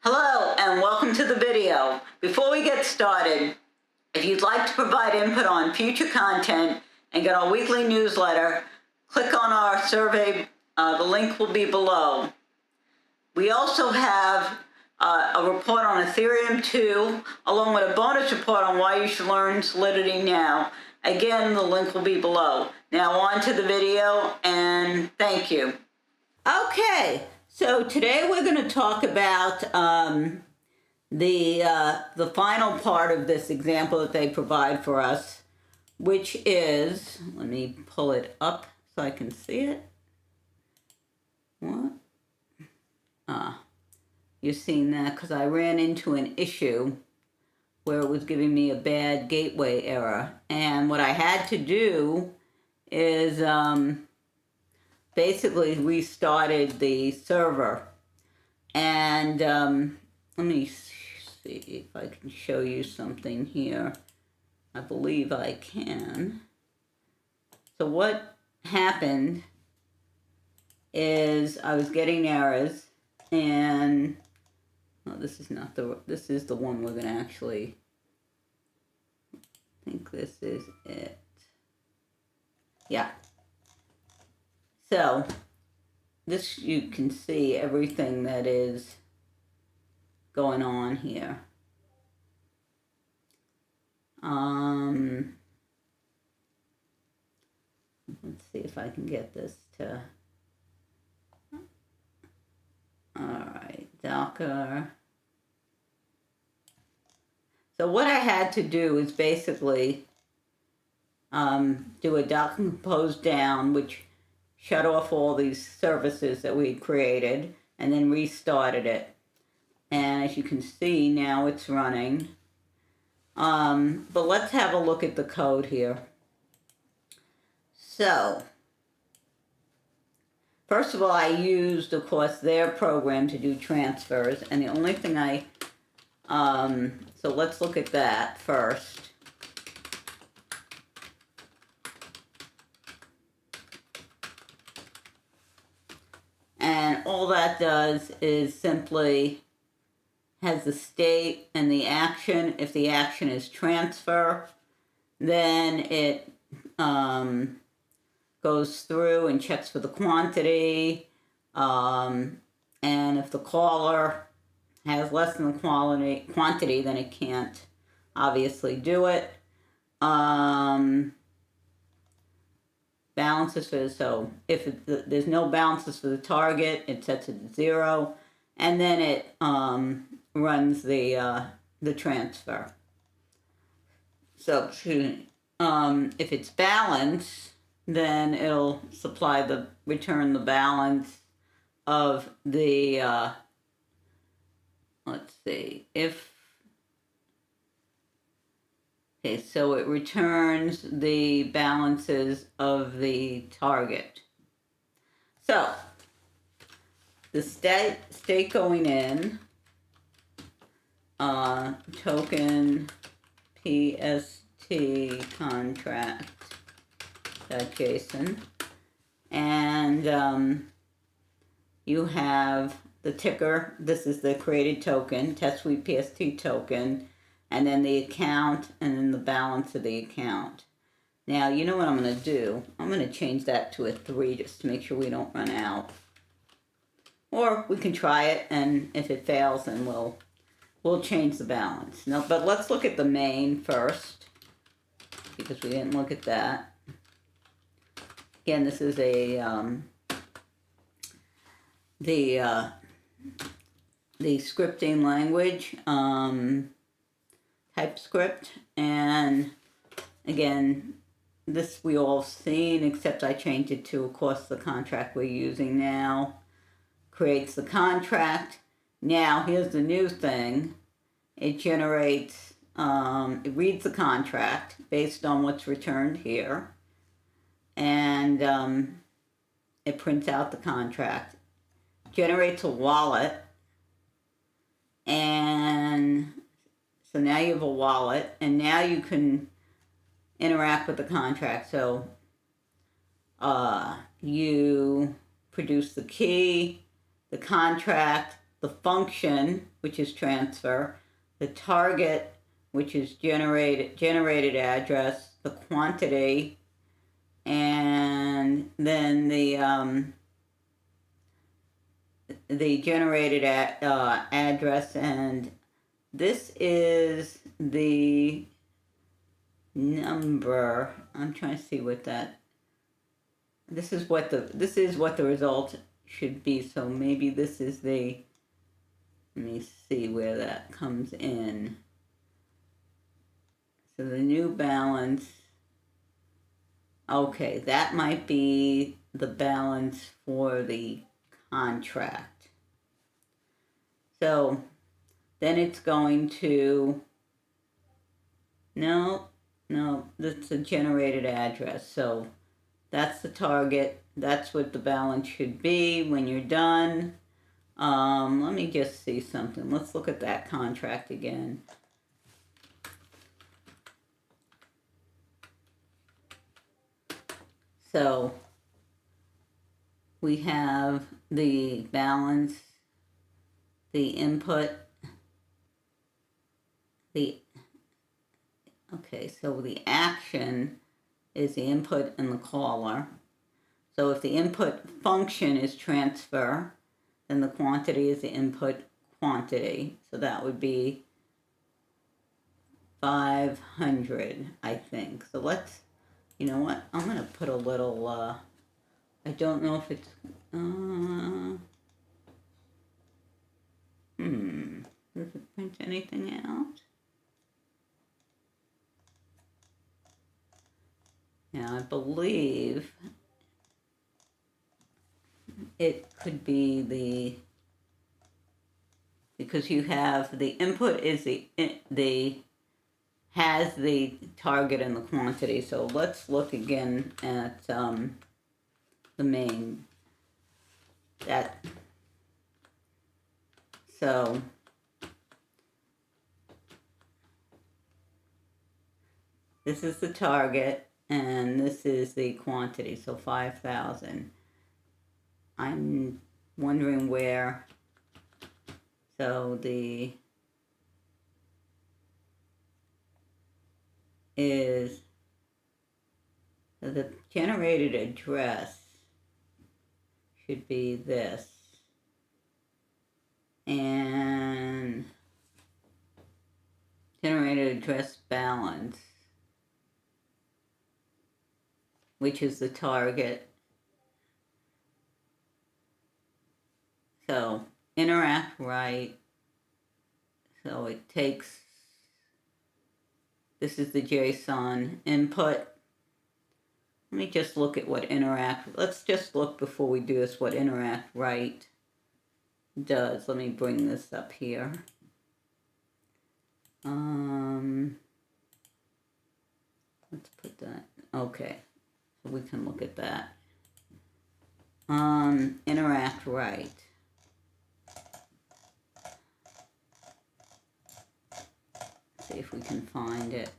Hello and welcome to the video. Before we get started, if you'd like to provide input on future content and get our weekly newsletter, click on our survey. The link will be below. We also have a report on Ethereum 2, along with a bonus report on why you should learn Solidity now. Again, the link will be below. Now on to the video, and thank you. Okay. So today we're going to talk about the final part of this example that they provide for us, which is, let me pull it up so I can see it. What? You're seeing that because I ran into an issue where it was giving me a bad gateway error. And what I had to do is basically restarted the server. And let me see if I can show you something here. I believe I can. So what happened is I was getting errors, and this is not this is the one we're gonna actually, I think this is it. Yeah. So, this, you can see everything that is going on here. Let's see if I can get this to, alright, Docker. So what I had to do is basically do a Docker compose down, which shut off all these services that we created, and then restarted it. And as you can see, now it's running. But let's have a look at the code here. So, first of all, I used, of course, their program to do transfers, and the only thing so let's look at that first. And all that does is simply has the state and the action. If the action is transfer, then it goes through and checks for the quantity. And if the caller has less than the quantity, then it can't obviously do it. Balances for, so if there's no balances for the target, it sets it to 0, and then it runs the transfer. So if it's balance, then it'll return the balance of the let's see, okay, so it returns the balances of the target. So, the state going in, token PST contract.json, and you have the ticker. This is the created token, Testweave PST token, and then the account, and then the balance of the account. Now, you know what I'm going to do? I'm going to change that to a 3 just to make sure we don't run out. Or we can try it, and if it fails, then we'll change the balance. No, but let's look at the main first, because we didn't look at that. Again, this is the scripting language, TypeScript, and again, this we all seen, except I changed it to, of course, the contract we're using now. Creates the contract. Now, here's the new thing. It generates, it reads the contract based on what's returned here, and it prints out the contract, generates a wallet, and so now you have a wallet, and now you can interact with the contract. So you produce the key, the contract, the function, which is transfer, the target, which is generated address, the quantity, and then the generated address, and this is the number. I'm trying to see what that. This is what the result should be. So maybe this is the. Let me see where that comes in. So the new balance. Okay, that might be the balance for the contract. So then it's going to. No, that's a generated address. So that's the target. That's what the balance should be when you're done. Let me just see something. Let's look at that contract again. So we have the balance, the input, okay, so the action is the input and the caller. So if the input function is transfer, then the quantity is the input quantity. So that would be 500, I think. So let's, you know what? I'm going to put a little, I don't know if it's, does it print anything out? Yeah, I believe it could be because you have the input is has the target and the quantity. So let's look again at the main. So this is the target and this is the quantity, so 5,000. I'm wondering where, so the generated address should be this, and generated address balance, which is the target. So interact right. So it takes, this is the JSON input. Let me just look at what interact, let's just look before we do this what interact right does. Let me bring this up here. Let's put that, okay, so we can look at that. Interact right. See if we can find it.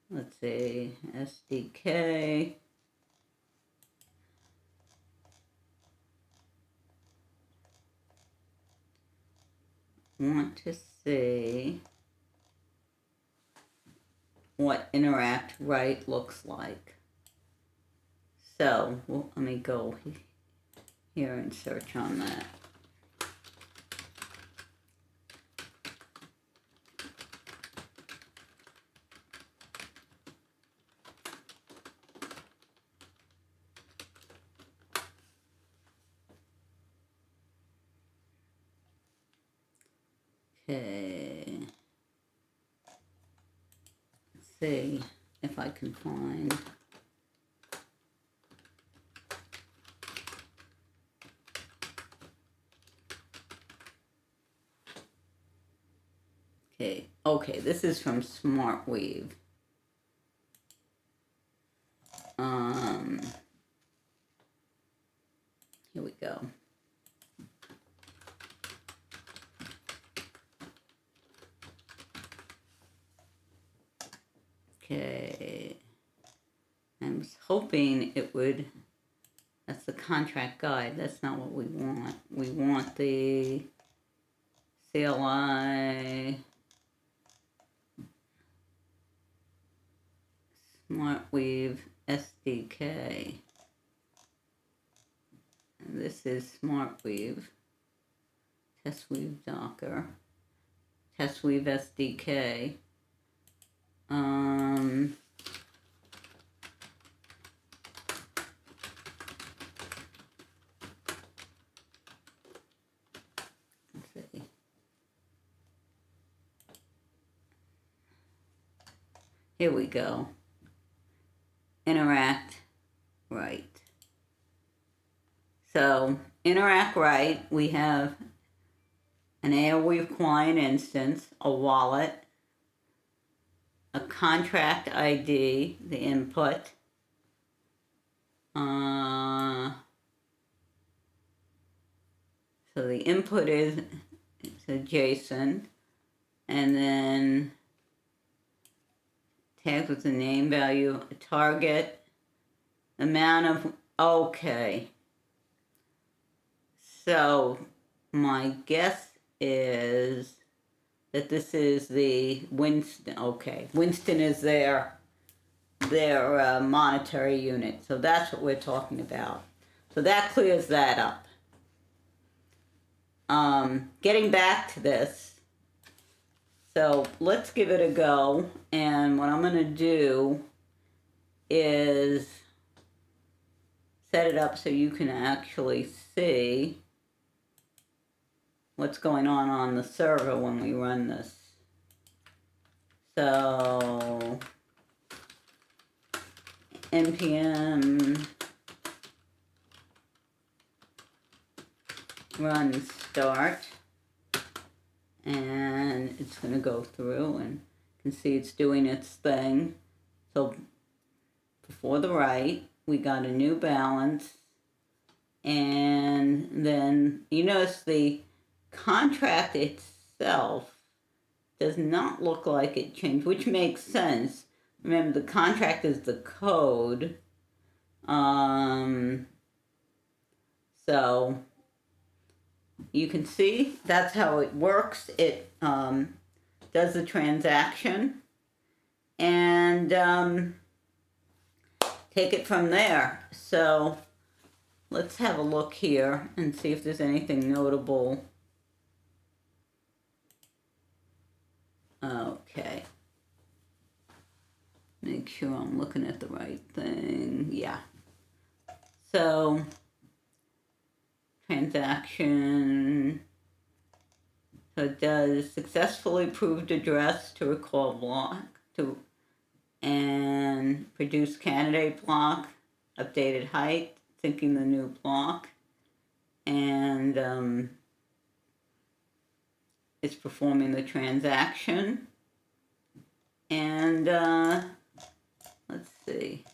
Let's see, SDK. Want to see what interact right looks like. So let me go here and search on that. Okay, let's see if I can find. Okay, this is from Smartweave. Here we go. Okay, I was hoping it would That's the contract guide. That's not what we want. We want the CLI SmartWeave SDK. And this is SmartWeave. Testweave Docker. Testweave SDK. Let's see. Here we go. Interact right. So, interact right, we have an Arweave client instance, a wallet, a contract ID, the input, so the input is it's a JSON, and then tags with the name, value, a target, amount of, okay. So my guess is that this is the Winston, okay. Winston is their monetary unit. So that's what we're talking about. So that clears that up. Getting back to this. So let's give it a go. And what I'm going to do is set it up so you can actually see what's going on the server when we run this. So npm run start, and it's going to go through, and you can see it's doing its thing. So before the write, we got a new balance, and then you notice the contract itself does not look like it changed, which makes sense. Remember, the contract is the code. So you can see that's how it works. It does the transaction and take it from there. So let's have a look here and see if there's anything notable. Okay. Make sure I'm looking at the right thing. Yeah. So, transaction. So it does successfully proved address to recall block and produce candidate block, updated height, syncing the new block, and it's performing the transaction. And let's see.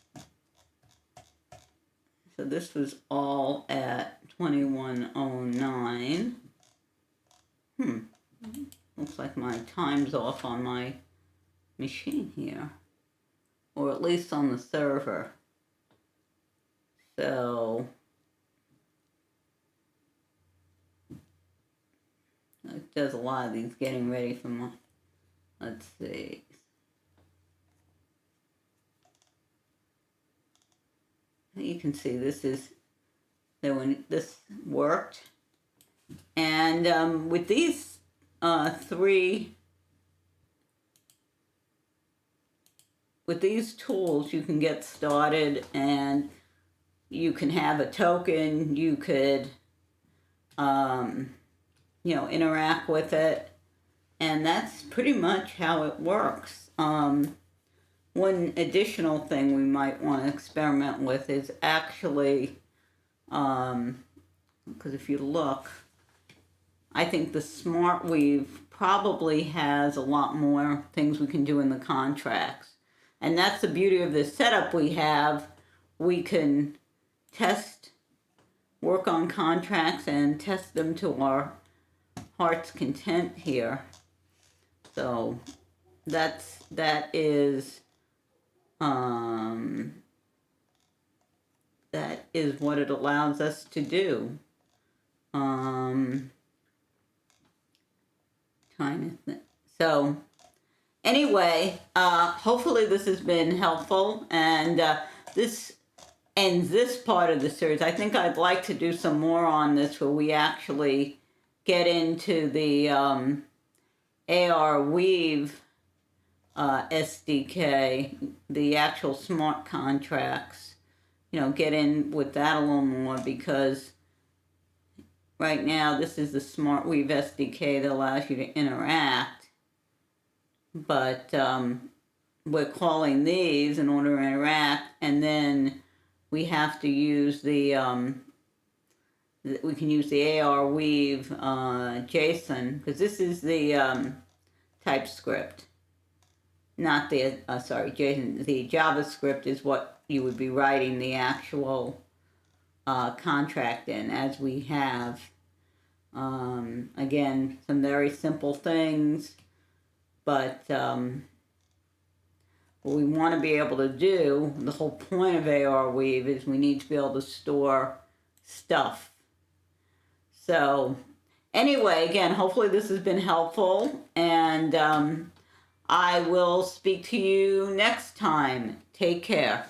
So this was all at 2109. Looks like my time's off on my machine here, or at least on the server. So it does a lot of these getting ready for my, let's see. You can see this is, that when this worked. And with these with these tools, you can get started, and you can have a token, you could, interact with it, and that's pretty much how it works. One additional thing we might want to experiment with is actually, because if you look, I think the SmartWeave probably has a lot more things we can do in the contracts. And that's the beauty of this setup we have. We can work on contracts and test them to our heart's content here. So that is is what it allows us to do. Trying to think. So anyway, hopefully this has been helpful, and this ends this part of the series. I think I'd like to do some more on this where we actually get into the Arweave SDK, the actual smart contracts, get in with that a little more, because right now this is the Smartweave SDK that allows you to interact, but we're calling these in order to interact, and then we have to use the we can use the Arweave JSON, because this is the TypeScript, not the JSON. The JavaScript is what you would be writing the actual contract in, as we have. Again, some very simple things, but what we want to be able to do, the whole point of Arweave is we need to be able to store stuff. So anyway, again, hopefully this has been helpful, and I will speak to you next time. Take care.